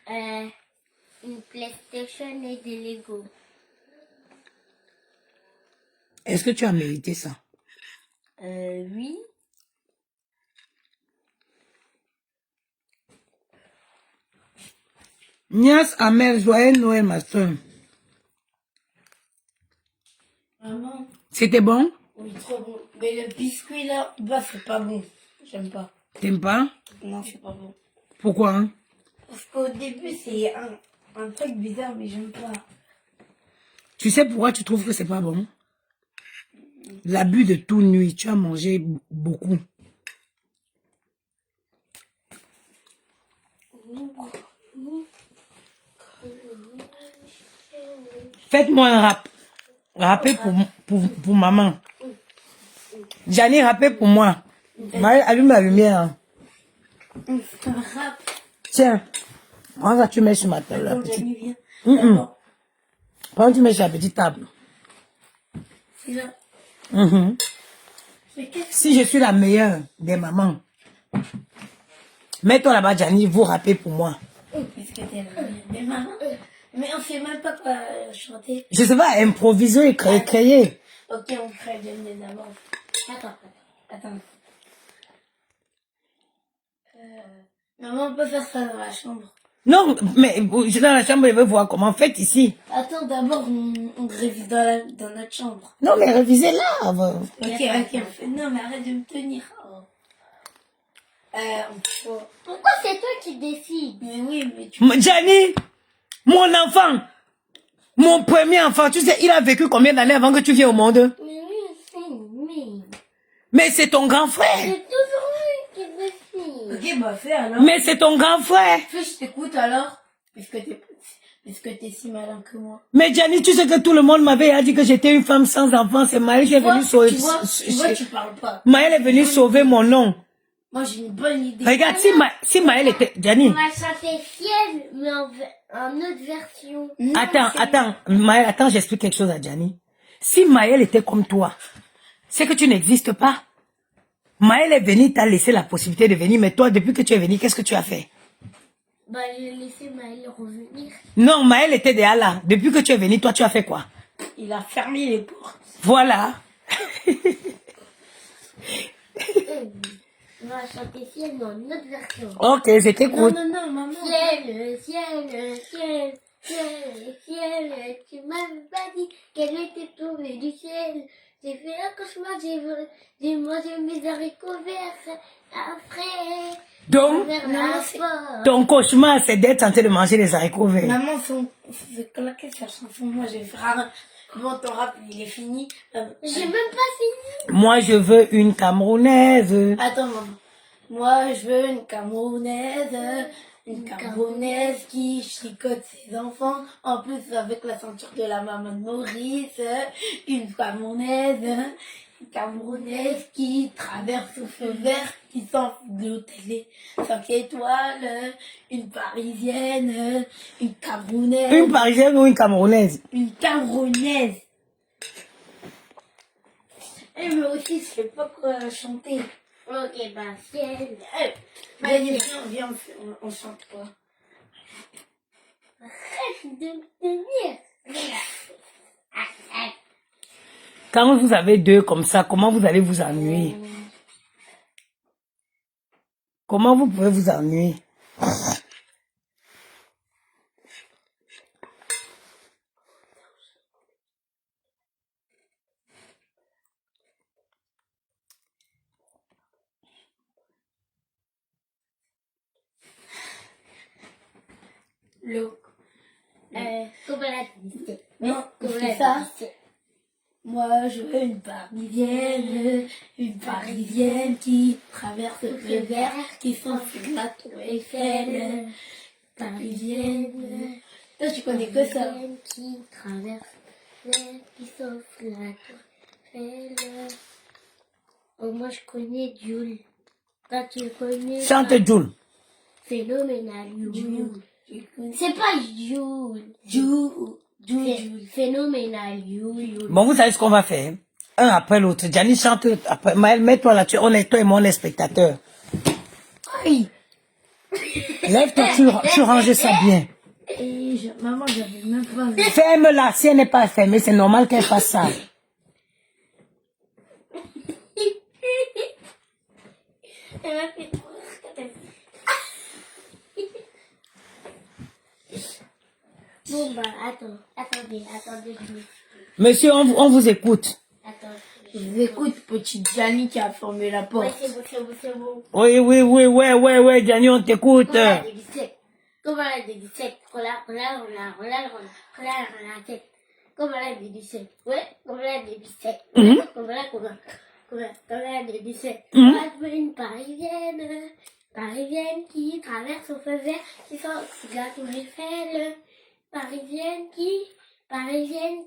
Une PlayStation et des Lego. Est-ce que tu as mérité ça? Oui. Nias, Amère, joyeux Noël, ma soeur. Maman, C'était bon? oui, trop bon. Mais le biscuit là, bah, c'est pas bon. J'aime pas. T'aimes pas? Non, c'est pas bon. Pourquoi? Hein? Parce qu'au début, c'est un truc bizarre, mais j'aime pas. Tu sais pourquoi tu trouves que c'est pas bon? L'abus de toute nuit, tu as mangé beaucoup. Faites-moi un rap. Rappez pour maman. Gianni, rappez pour moi. Allume la lumière. Un rap. Tiens. Prends ça, tu mets sur ma table. La Quand petite. Gianni vient. D'abord, Prends, tu mets sur la petite table. c'est là. Mais qu'est-ce Si je suis la meilleure des mamans, mets-toi là-bas, Gianni, vous rappez pour moi. que t'es là? Des mamans? Mais on sait même pas quoi chanter. Je sais pas, improviser et créer. Ok, on crée des d'abord. Attends. Maman, on peut faire ça dans la chambre. Non, mais je suis dans la chambre, je veux voir comment faites ici. Attends, d'abord, on révise dans notre chambre. Non, mais révisez là. Ok, on fait... Non, mais arrête de me tenir. Oh. Pourquoi c'est toi qui décides? Mais oui, mais tu... Gianni, mon enfant, mon premier enfant, tu sais, il a vécu combien d'années avant que tu viennes au monde? Mais c'est ton grand frère. C'est toujours lui qui décide. Ok, bah fais alors. Mais c'est ton grand frère. Fais, je t'écoute alors. Puisque t'es si malin que moi. Mais Gianni, tu sais que tout le monde m'avait dit que j'étais une femme sans enfant. C'est Maëlle qui est venue sauver. Tu vois, tu parles pas. Maëlle est venue sauver mon nom. Moi, j'ai une bonne idée. Regarde, si Maëlle était... Gianni. On va chanter Ciel, mais en autre version. Non, Attends, Maëlle, attends, j'explique quelque chose à Gianni. Si Maëlle était comme toi, c'est que tu n'existes pas. Maëlle est venue, t'as laissé la possibilité de venir, mais toi, depuis que tu es venu, qu'est-ce que tu as fait? Bah, j'ai laissé Maëlle revenir. Non, Maëlle était déjà là. Depuis que tu es venu, toi, tu as fait quoi? Il a fermé les portes. Voilà. On va chanter Ciel, mais en autre version. Ok, je t'écoute. Non, maman. Ciel, tu m'avais pas dit qu'elle était tombée du ciel. J'ai fait un cauchemar, j'ai mangé mes haricots verts après. Donc, Vers la porte. ton cauchemar, c'est d'être en train de manger des haricots verts. Maman, faut claquer sa chanson. Moi, j'ai fait bon, ton rap, il est fini. J'ai même pas fini. Moi, je veux une Camerounaise. Attends, maman. Moi, je veux une Camerounaise. Une Camerounaise qui chicote ses enfants. En plus, avec la ceinture de la maman de Maurice. Une Camerounaise. Une Camerounaise qui traverse au feu vert, qui s'enfuit de l'hôtel 5 étoiles. Une Parisienne. Une Camerounaise. Une Parisienne ou une Camerounaise? Une Camerounaise. Et moi aussi, je sais pas quoi chanter. Ok, bah, Ciel. Allez, viens, on chante quoi? Arrête de me tenir. Quand vous avez deux comme ça, comment vous allez vous ennuyer? Comment vous pouvez vous ennuyer? L'eau. Comment la dit? Non, Comment c'est ça. Moi, je veux une Parisienne qui traverse le vert, qui s'enfuit de la tour Eiffel. Parisienne. Toi, tu connais que ça. Qui traverse l'air, qui s'offre la tour Eiffel. Oh, moi, je connais Jules. Toi, tu connais. Chante Jules. Phénoménal, Jules. C'est C'est pas Jules. C'est phénoménal, Jules. Bon, vous savez ce qu'on va faire? Un après l'autre. Gianni chante après. Maëlle, mets-toi là, on est toi et moi, on est spectateur. Aïe! Lève-toi, tu ranges ça bien. Et maman, j'avais même pas vu. Ferme-la. Si elle n'est pas fermée, c'est normal qu'elle fasse ça. Elle m'a fait trop rire. Bon, bah, attendez. Monsieur, on vous écoute. Attends. Je vous écoute, petite Gianni qui a fermé la Ouais, porte. c'est bon. Oui, Gianni, on t'écoute. Comment la débissette? Regarde la tête. Comment la débissette? Ouais, comment la débissette? Comment la débissette? Moi, je veux une Parisienne qui traverse au feu vert, qui sort de la tour Eiffel. Parisienne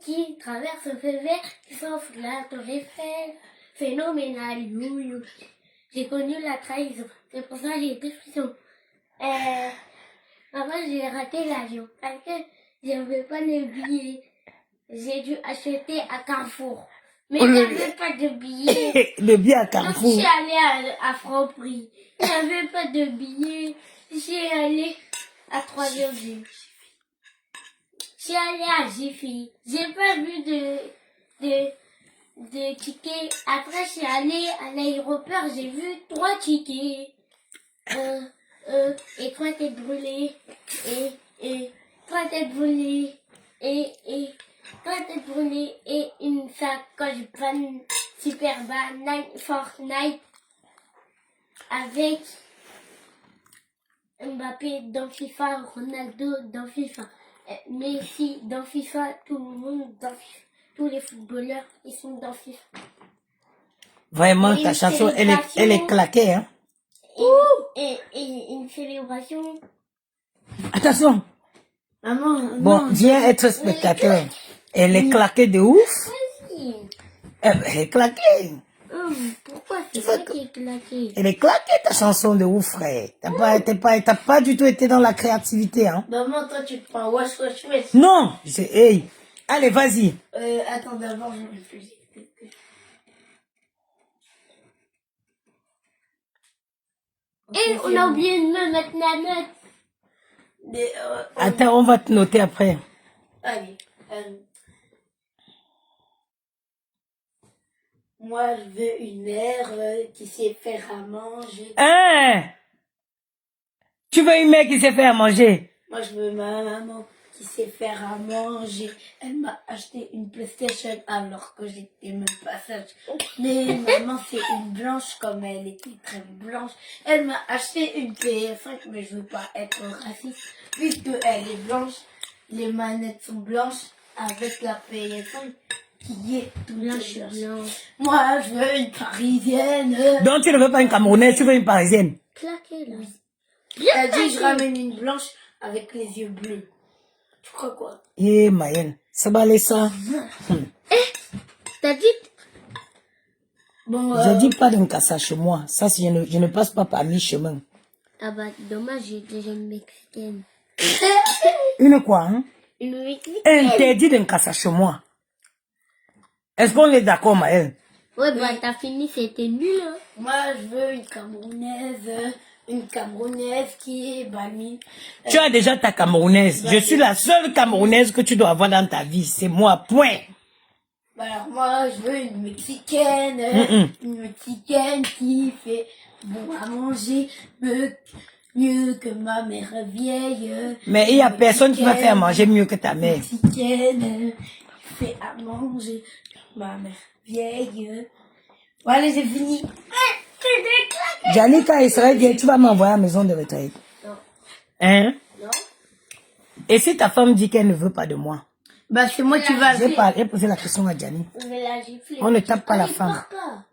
qui traverse au feu vert, qui sort de la tour Eiffel. Phénoménal, you. J'ai connu la trahison, c'est pour ça que j'ai été frissons. Avant, j'ai raté l'avion parce que j'avais pas de billets. J'ai dû acheter à Carrefour. Mais il n'y avait pas de billets. Le billet à Donc, Carrefour. je suis allée à Franprix. Il n'y avait pas de billets. J'ai allé à 3e. Je suis allée à Jiffy. J'ai pas vu de tickets. Après, je suis allée à l'aéroport. J'ai vu 3 tickets. Et 3 têtes brûlées. Et 3 têtes brûlées. Et 3 têtes brûlées. Et une sacoche super banane Fortnite. Avec Mbappé dans FIFA, Ronaldo dans FIFA, Messi dans FIFA, tout le monde dans FIFA, tous les footballeurs ils sont dans FIFA. Vraiment, Et ta une chanson, elle est célébration. claquée, hein. Et une célébration. Attention. Maman, Bon, non, viens être spectateur. Elle est claquée de ouf. Vas-y. Elle est claquée. Pourquoi c'est ça qui est claqué? Elle est claquée, ta chanson de ouf, frère. T'as pas du tout été dans la créativité, hein. maman, toi, tu te prends wesh, wesh, wesh. Non, hey. Allez, vas-y. Attends, d'abord, je réfléchis. Et on a oublié de me mettre la note. Attends, on va te noter après. Allez. Moi, je veux une mère qui sait faire à manger. Hein? Tu veux une mère qui sait faire à manger? Moi, je veux ma maman qui sait faire à manger. Elle m'a acheté une PlayStation alors que j'étais même pas sage. Mais maman, c'est une blanche comme elle était très blanche. Elle m'a acheté une PS5, mais je veux pas être raciste. Puisque elle est blanche, les manettes sont blanches avec la PS5 qui est toute blanche. Moi, je veux une parisienne. Donc tu ne veux pas une Camerounaise, tu veux une Parisienne. Claqué là. Elle dit, je ramène une blanche avec les yeux bleus. Tu crois quoi? Eh, Maëlle, c'est balé ça. T'as dit? Bon, Je dis pas d'un cassage chez moi. Ça, je ne passe pas par mi-chemin. Ah bah, dommage, j'ai déjà une mexicaine. Une quoi, hein? Une mexicaine? Interdit d'un cassage chez moi. Est-ce qu'on est d'accord, Maëlle? Ouais, bah, t'as fini, c'était nul, hein. moi, je veux une Camerounaise qui est bannie. Tu as déjà ta Camerounaise. Je suis la seule Camerounaise que tu dois avoir dans ta vie. C'est moi, point. Alors moi, je veux une Mexicaine. Une Mexicaine qui fait bon à manger, mieux que ma mère vieille. Mais il y a personne qui va faire manger mieux que ta mère. Mexicaine qui fait à manger, ma mère vieille. Voilà, j'ai fini. Janika, il serait bien, tu vas m'envoyer à la maison de retraite. Non. Hein? Non? Et si ta femme dit qu'elle ne veut pas de moi? Bah, c'est moi qui va J'ai posé la question à Gianni. Je vais la gifler. On ne tape pas la Allez, femme. pars pas.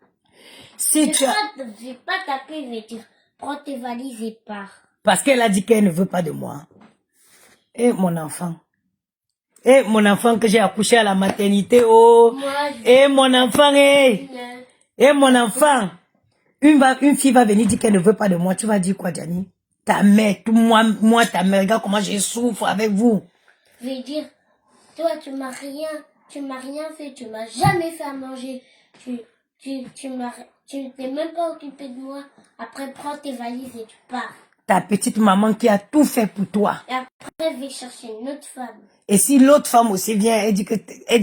Si tu as... Je vais pas taper, je vais dire, prends tes valises et pars. Parce qu'elle a dit qu'elle ne veut pas de moi. Eh, mon enfant. Eh, mon enfant que j'ai accouché à la maternité, oh. Moi, Eh, mon enfant, eh. Eh, mon enfant. Une fille va venir dire qu'elle ne veut pas de moi. Tu vas dire quoi, Gianni? Ta mère, moi, ta mère, regarde comment je souffre avec vous. Je vais dire, toi, tu m'as rien fait, tu m'as jamais fait à manger. Tu t'es même pas occupé de moi. Après, prends tes valises et tu pars. Ta petite maman qui a tout fait pour toi. Et après, je vais chercher une autre femme. Et si l'autre femme aussi vient, elle dit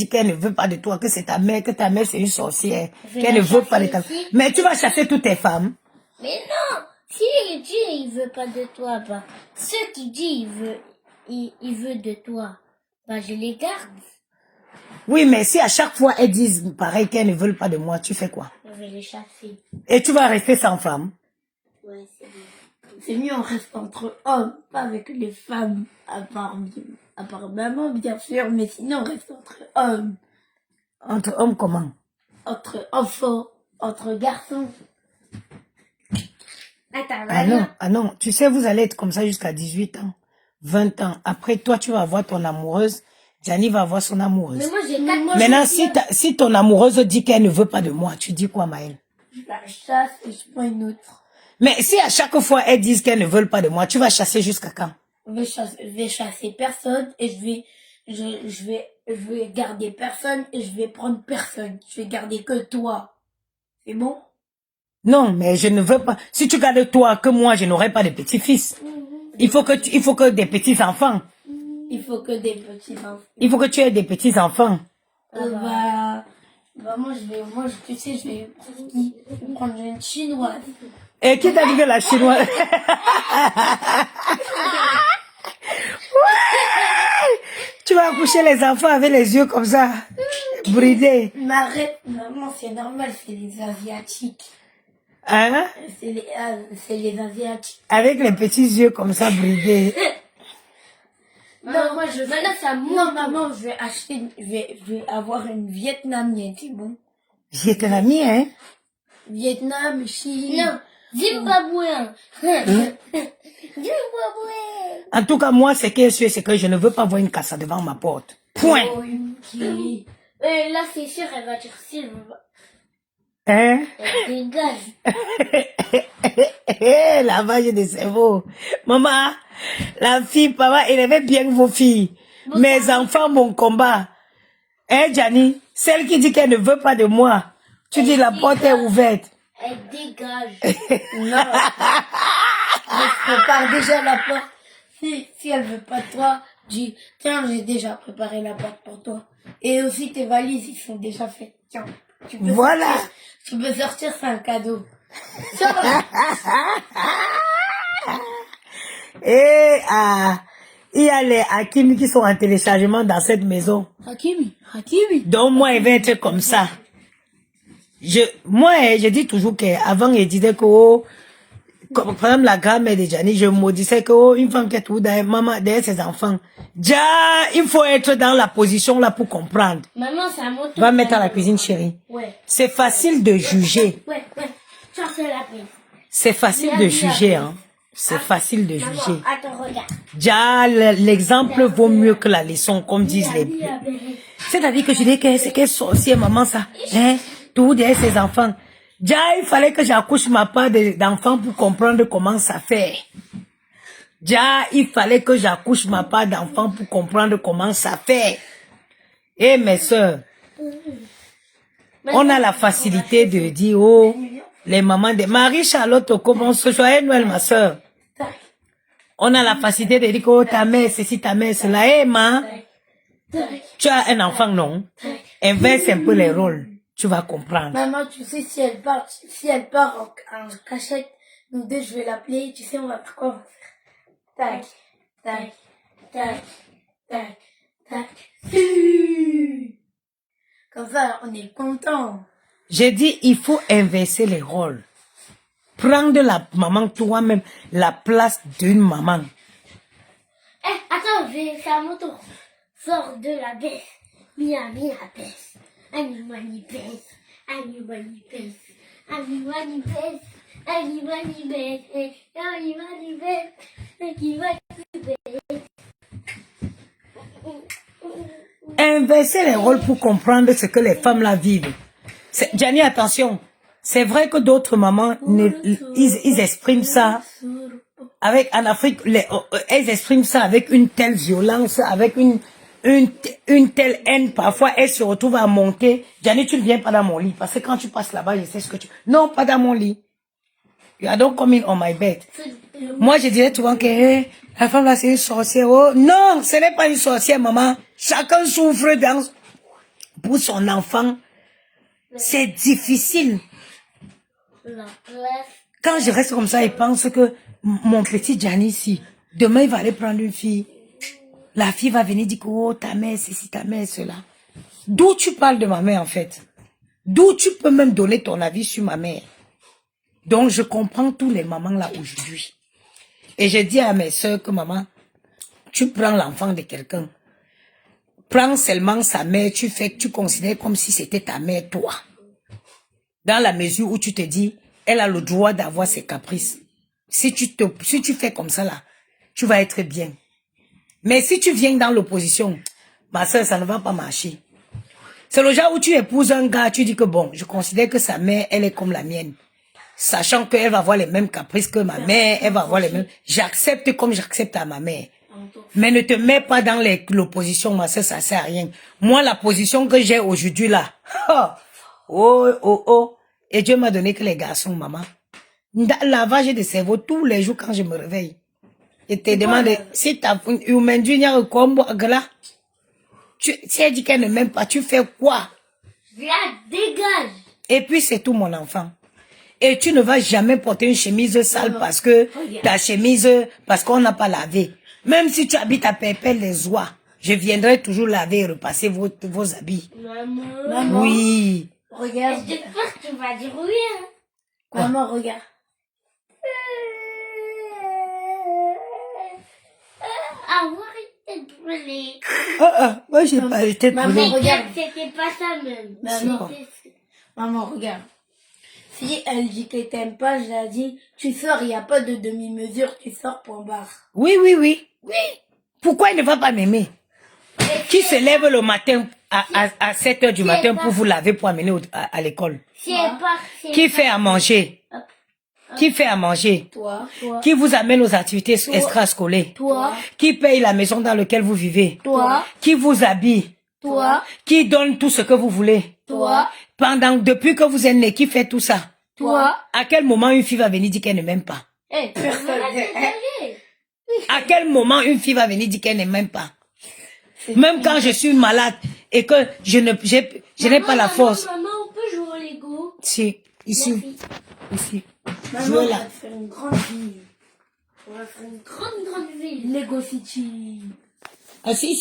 qu'elle ne veut pas de toi, que c'est ta mère, que ta mère c'est une sorcière, vais qu'elle la ne veut pas de chasser ta... ici. Mais tu vas chasser toutes tes femmes. Mais non! Si Dieu, il veut pas de toi, bah, ceux qui disent il veut de toi, bah, je les garde. Oui, mais si à chaque fois elles disent pareil qu'elles ne veulent pas de moi, tu fais quoi? Je vais les chasser. Et tu vas rester sans femme. Ouais, c'est bien. C'est mieux, on reste entre hommes, pas avec les femmes, à part maman, bien sûr, mais sinon, on reste entre hommes. Entre hommes comment? Entre enfants, entre garçons. Attends, Ah non, tu sais, vous allez être comme ça jusqu'à 18 ans, 20 ans. Après, toi, tu vas avoir ton amoureuse, Gianni va avoir son amoureuse. Mais moi, j'ai 4 mois. Maintenant, si ton amoureuse dit qu'elle ne veut pas de moi, tu dis quoi, Maëlle? Je la chasse et je prends une autre. Mais si à chaque fois elles disent qu'elles ne veulent pas de moi, tu vas chasser jusqu'à quand? Je vais chasser personne et je vais garder personne et je vais prendre personne. Je vais garder que toi. C'est bon? Non, mais je ne veux pas. Si tu gardes toi que moi, je n'aurai pas de petits-fils. Il faut que des petits-enfants. Il faut que des petits enfants. Il faut que tu aies des petits-enfants. Moi, tu sais, je vais prendre une chinoise. Et qui t'a dit que la chinoise? Tu vas accoucher les enfants avec les yeux comme ça, bridés. Mais arrête, maman, c'est normal, c'est les Asiatiques. Hein? C'est les Asiatiques. Avec les petits yeux comme ça, bridés. Non, moi, non, maman, je vais avoir une Vietnamienne, c'est bon. Vietnamien, hein? Vietnam, Chine. Non, Zimbabwéen. Zimbabwéen. En tout cas, moi, ce qui est sûr, c'est que je ne veux pas voir une cassa devant ma porte. Point. Oh, une qui... Là, c'est sûr, elle va dire Silva. Hein? Elle dégage. Lavage de cerveau. Maman, la fille, papa, élevez bien vos filles. Mes enfants, mon combat. Hein, Gianni? Celle qui dit qu'elle ne veut pas de moi. Tu dis la porte est ouverte. Elle dégage. Non. Je prépare déjà la porte. Si elle veut pas de toi, dis, tiens, j'ai déjà préparé la porte pour toi. Et aussi tes valises, ils sont déjà faites. Tiens, tu peux Voilà. sortir. Tu peux sortir, c'est un cadeau. Ça va. Et il y a les Hakimi qui sont en téléchargement dans cette maison. Hakimi. Donc moi, il va être comme ça. Je dis toujours qu'avant, il disait que, oh, comme, par exemple, la grand-mère de Gianni, je me disais que, oh, une femme qui est tout derrière, maman, derrière ses enfants. Déjà, il faut être dans la position là pour comprendre. Maman, c'est à mon tour. Va mettre à la cuisine, chérie. Ouais. C'est facile de juger. Ouais. Sortez la prise. C'est facile de juger, hein. C'est facile de Maman, juger. attends, regarde. Déjà, l'exemple vaut mieux que la leçon, comme disent les... C'est-à-dire que je dis que c'est quelle sorcière, maman, ça. Hein? Tout derrière ses enfants. Déjà, il fallait que j'accouche ma part d'enfants pour comprendre comment ça fait. Déjà, il fallait que j'accouche ma part d'enfants pour comprendre comment ça fait. Et mes sœurs, on a la facilité de dire, oh, les mamans de Marie-Charlotte, comment se joyeux Noël, ma sœur. On a la facilité de dire que oh, ta mère, ceci, ta mère, cela. Eh, ma, tu as un enfant, non? Inverse un peu les rôles. Tu vas comprendre. Maman, tu sais, si elle part en cachette, nous deux, je vais l'appeler. Tu sais, on va faire quoi? On va faire tac, tac, tac, tac, tac. Comme ça, on est content. J'ai dit, il faut inverser les rôles. Prendre la maman toi-même, la place d'une maman. Attends, c'est à mon tour. Sors de la baisse. Mia baisse. Animani baisse. Animani baisse. Animani baisse. Animani baisse. Animani baisse. Animani baisse. Inverser les rôles pour comprendre ce que les femmes là vivent. Gianni, attention. C'est vrai que d'autres mamans, ils expriment ça avec, en Afrique, elles expriment ça avec une telle violence, avec une telle haine. Parfois, elles se retrouvent à monter. Gianni, tu ne viens pas dans mon lit. Parce que quand tu passes là-bas, je sais ce que tu... Non, pas dans mon lit. You are not coming on my bed. Moi, je dirais souvent que la femme là, c'est une sorcière. Oh, non, ce n'est pas une sorcière, maman. Chacun souffre pour son enfant. C'est difficile. Quand je reste comme ça et pense que mon petit Gianni ici, demain il va aller prendre une fille. La fille va venir dire que oh, ta mère, ceci, ta mère, cela. D'où tu parles de ma mère en fait? D'où tu peux même donner ton avis sur ma mère? Donc je comprends tous les mamans là aujourd'hui. Et je dis à mes soeurs que maman, tu prends l'enfant de quelqu'un. Prends seulement sa mère, tu considères comme si c'était ta mère, toi. Dans la mesure où tu te dis, elle a le droit d'avoir ses caprices. Si tu fais comme ça là, tu vas être bien. Mais si tu viens dans l'opposition, ma soeur, ça ne va pas marcher. C'est le genre où tu épouses un gars, tu dis que bon, je considère que sa mère, elle est comme la mienne. Sachant qu'elle va avoir les mêmes caprices que ma mère, elle va avoir les mêmes... J'accepte comme j'accepte à ma mère. Mais ne te mets pas dans l'opposition, ma soeur, ça sert à rien. Moi, la position que j'ai aujourd'hui là, et Dieu m'a donné que les garçons, maman. Lavage de cerveau tous les jours quand je me réveille. Je te demande, si t'as une junior combo, si elle dit qu'elle ne m'aime pas, tu fais quoi? Viens, dégage. Et puis c'est tout mon enfant. Et tu ne vas jamais porter une chemise sale parce que ta chemise, parce qu'on n'a pas lavé. Même si tu habites à Pépel les Oies, je viendrai toujours laver et repasser vos habits. Maman. Oui. Regarde. J'espère que tu vas dire oui. Hein. Maman, regarde. Arrête de brûler. Moi j'ai pas été Maman, brûlée. regarde. C'était pas ça même. Maman. C'était- Maman, regarde. Si elle dit qu'elle t'aime pas, je la dis, tu sors, il n'y a pas de demi-mesure, tu sors, point barre. Oui. Pourquoi il ne va pas m'aimer? Qui se lève le matin à 7 heures du matin pour vous laver pour amener à l'école? Si elle part, Qui fait à manger? Qui fait à manger? Toi. Qui vous amène aux activités extrascolaires? Toi. Qui paye la maison dans laquelle vous vivez? Toi. Qui vous habille? Toi. Qui donne tout ce que vous voulez? Toi. Depuis que vous êtes né, qui fait tout ça? Toi. À quel moment une fille va venir dire qu'elle ne m'aime pas? Personne. À quel moment une fille va venir dire qu'elle ne m'aime pas? Même quand je suis malade et que je n'ai pas la force. Maman, on peut jouer au Lego. Si, ici. Maman, Jouez on là. va te faire une grande ville. On va faire une grande ville. Lego City. Ah, si.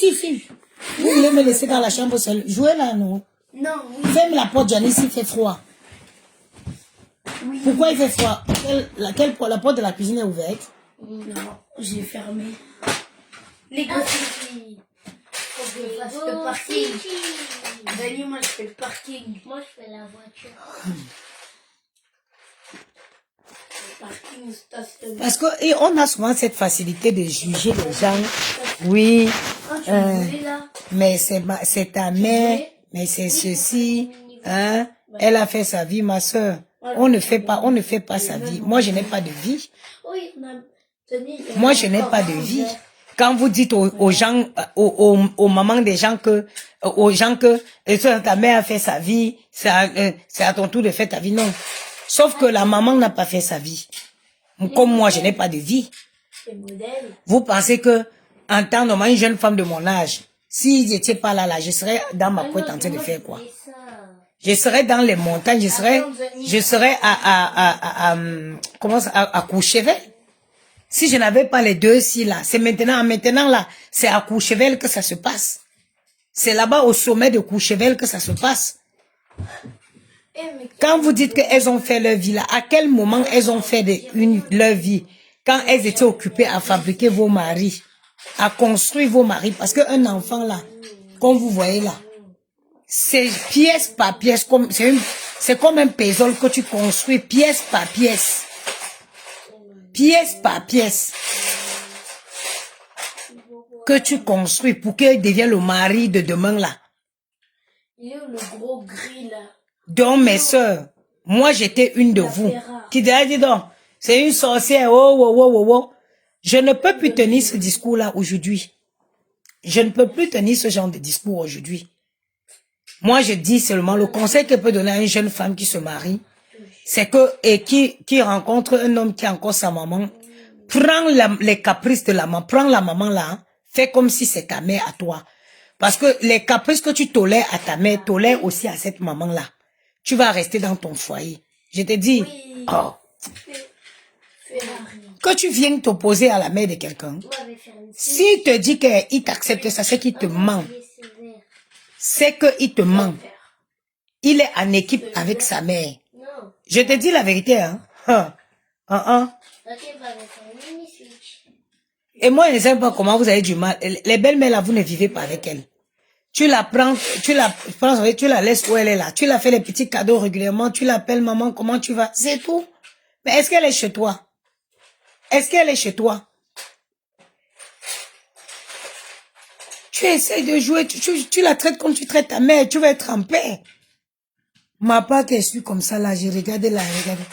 Vous voulez me laisser dans la chambre seule? Jouez là, non? Non, oui. Ferme la porte, Janice, il fait froid. Oui. Pourquoi il fait froid? La porte de la cuisine est ouverte? Non, j'ai fermé. Lego City. Faut que je fasse le parking. Dani, moi, je fais le parking. Moi, je fais la voiture. Le parking, station. Parce qu'on a souvent cette facilité de juger les gens. Oui, Ah, tu voulais là? mais c'est ta mère, mais c'est ceci, hein. Elle a fait sa vie, ma soeur. On ne fait pas sa vie. Moi, je n'ai pas de vie. Oui, madame. Tenez, Moi, je n'ai pas de vie. Quand vous dites aux gens, aux mamans des gens que, ta mère a fait sa vie, c'est à ton tour de faire ta vie, non. Sauf que la maman n'a pas fait sa vie. Comme moi, je n'ai pas de vie. c'est modèle. Vous pensez que, en temps normal, une jeune femme de mon âge, si j'étais pas là, je serais dans ma couette en train de faire quoi? Je serais dans les montagnes, je serais à Courchevel. Si je n'avais pas les deux ici là, c'est maintenant là, c'est à Courchevel que ça se passe. C'est là-bas au sommet de Courchevel que ça se passe. Quand vous dites qu'elles ont fait leur vie là, à quel moment elles ont fait leur vie? Quand elles étaient occupées à fabriquer vos maris, à construire vos maris, parce qu'un enfant là, comme vous voyez là, c'est pièce par pièce, c'est comme un puzzle que tu construis pièce par pièce. Pièce par pièce. Que tu construis pour qu'il devienne le mari de demain là. Il est où le gros gris là? Donc mes soeurs, moi j'étais une de vous. Qui dit donc, c'est une sorcière, oh. Je ne peux plus tenir ce discours là aujourd'hui. Je ne peux plus tenir ce genre de discours aujourd'hui. Moi, je dis seulement le conseil que peut donner à une jeune femme qui se marie, c'est que, et qui rencontre un homme qui a encore sa maman, prends les caprices de la maman, prends la maman là, hein, fais comme si c'est ta mère à toi. Parce que les caprices que tu tolères à ta mère, tolères aussi à cette maman là. Tu vas rester dans ton foyer. Je te dis, Oui. oh, que tu viennes t'opposer à la mère de quelqu'un, s'il te dit qu'il t'accepte ça, c'est qu'il te ment. C'est qu'il te ment. Il est en équipe avec sa mère. Non. Je te dis la vérité, hein. Et moi, je ne sais pas comment vous avez du mal. Les belles-mères là, vous ne vivez pas avec elles. Tu la prends, tu la laisses où elle est là. Tu la fais les petits cadeaux régulièrement. Tu l'appelles maman, comment tu vas? C'est tout. Mais est-ce qu'elle est chez toi? Est-ce qu'elle est chez toi? Tu essayes de jouer, tu la traites comme tu traites ta mère, tu vas être en paix. Ma part que je suis comme ça là, j'ai regardé là, regardez.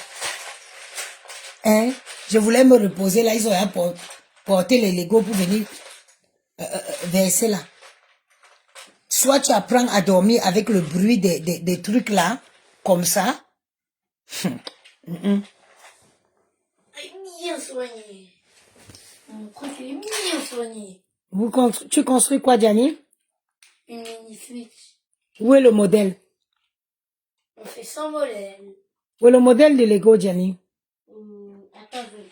Hein? Je voulais me reposer là, ils ont porté les Legos pour venir verser là. Soit tu apprends à dormir avec le bruit des trucs là, comme ça. Bien soigné. soigner. Tu construis quoi, Gianni? Une mini-Switch. Où est le modèle? On fait 100 modèles. Où est le modèle de Lego, Gianni? Attends, je vais le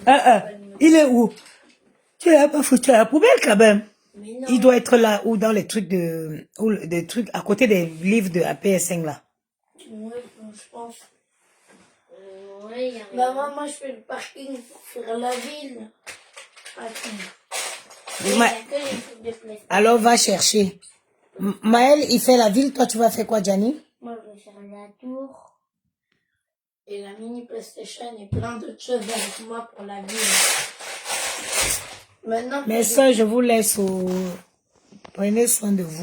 chercher. Il est où? Tu l'as pas foutu à la poubelle quand même. Mais non. Il doit être là, ou dans les trucs des trucs à côté des livres de APS5 là. Ouais, je pense. Ouais, il y a rien. Maman, moi je fais le parking pour faire la ville. Attends. Il y a que les trucs de PlayStation. Alors va chercher. Maël, il fait la ville, toi tu vas faire quoi, Gianni? Moi, je vais faire la tour. Et la mini PlayStation et plein d'autres choses avec moi pour la ville. Maintenant, Mais ça, je vous laisse Prenez soin de vous.